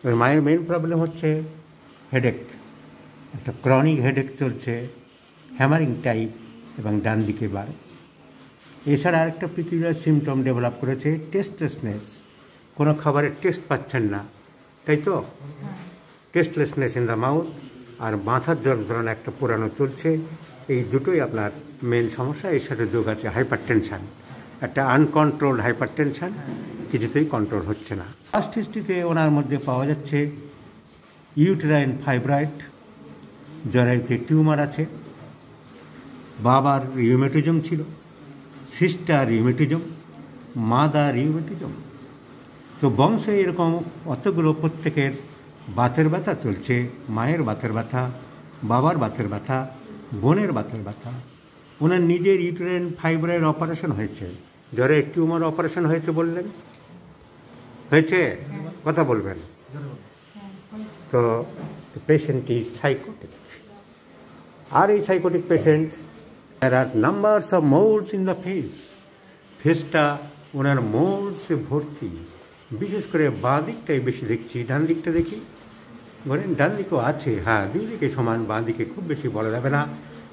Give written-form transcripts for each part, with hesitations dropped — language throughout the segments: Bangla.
ওই মায়ের মেন প্রবলেম হচ্ছে হেডেক, একটা ক্রনিক হেডেক চলছে, হ্যামারিং টাইপ এবং ডান দিকে বার। এছাড়া আরেকটা পিকুলিয়ার সিমটম ডেভেলপ করেছে টেস্টলেসনেস, কোনো খাবারের টেস্ট পাচ্ছেন না, তাই তো? টেস্টলেসনেস ইন দ্য মাউথ, আর মাথার যন্ত্রণা একটা পুরানো চলছে। এই দুটোই আপনার মেন সমস্যা। এর সাথে যোগ আছে হাইপার টেনশান, একটা আনকন্ট্রোলড হাইপার টেনশান, কিছুতেই কন্ট্রোল হচ্ছে না। ফার্স্ট হিস্ট্রিতে ওনার মধ্যে পাওয়া যাচ্ছে ইউটেরাইন ফাইব্রয়েড, জরায়ুতে টিউমার আছে, বাবার রিউমেটিজম ছিল, সিস্টার রিউমেটিজম, মাদার রিউমেটিজম। তো বংশে এরকম অতগুলো প্রত্যেকের বাতের ব্যথা চলছে, মায়ের বাতের ব্যথা, বাবার বাতের ব্যথা, বোনের বাতের ব্যথা। ওনার নিজের ইউটেরাইন ফাইব্রয়েড অপারেশন হয়েছে, জ্বরে টিউমার অপারেশন হয়েছে বললেন, হয়েছে? কথা বলবেন তো? Patient is psychotic. আর এই psychotic patient, there are numbers of moles in the face, ফেসটা ওনার মোলসে ভর্তি। বিশেষ করে বাঁ দিকটাই বেশি দেখছি, ডান দিকটা দেখি বলেন? ডান দিকেও আছে, হ্যাঁ, দুই দিকে সমান, বাঁ দিকে খুব বেশি বলা যাবে না,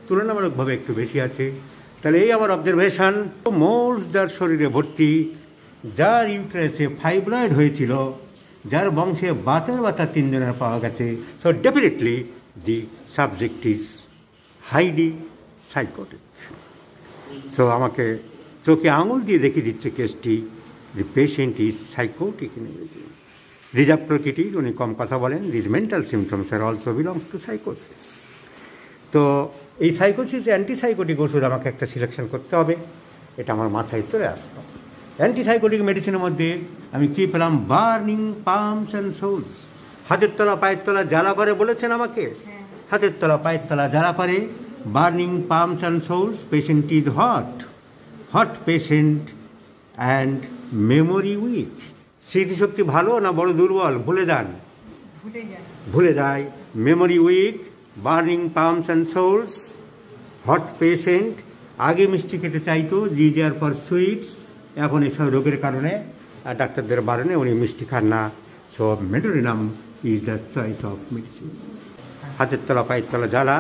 তুলনামূলকভাবে একটু বেশি আছে। তাহলে এই আমার অবজারভেশন, মোলস যার শরীরে ভর্তি, যার ইউটেরাসে ফাইব্রয়েড হয়েছিল, যার বংশে বাতের ব্যথা 3 জনের পাওয়া গেছে। So definitely the subject is highly psychotic. So আমাকে চোখে আঙুল দিয়ে দেখিয়ে দিচ্ছে কেসটি, the patient is psychotic in ইংরেজি। রিজার্ভ প্রকৃতির, উনি কম কথা বলেন। This mental symptoms are also belongs to সাইকোসিস। তো এই সাইকোসিস অ্যান্টিসাইকোটিক ওষুধ আমাকে একটা সিলেকশন করতে হবে, এটা আমার মাথায় চলে আসলো। অ্যান্টিসাইকোটিক মেডিসিনের মধ্যে আমি কী পেলাম? Burning palms and soles. হাতের তলা পায়ের তলা জ্বালা করে বলেছেন আমাকে, হাতের তলা পায়ের তলা জ্বালা করে, burning palms and soles. Patient is hot patient and memory weak. স্মৃতিশক্তি ভালো না বড় দুর্বল? ভুলে যায়। Memory weak, burning palms and soles, hot patient. আগে মিষ্টি খেতে চাইতো, ডিজায়ার ফর সুইটস। এখন এসব রোগের কারণে, ডাক্তারদের বারণে উনি মিষ্টি খান না। So medorrhinum is the choice of medicine. হাতের তলা পায়ের তলা জ্বালা,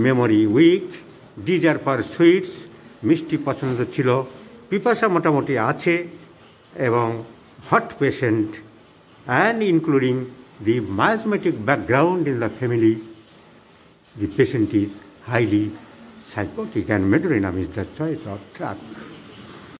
memory weak, desire for sweets, মিষ্টি পছন্দ ছিল, পিপাসা মোটামুটি আছে, এবং hot patient, and including the miasmatic background in the family, the patient is highly psychotic, and medullinaum is the choice of drug.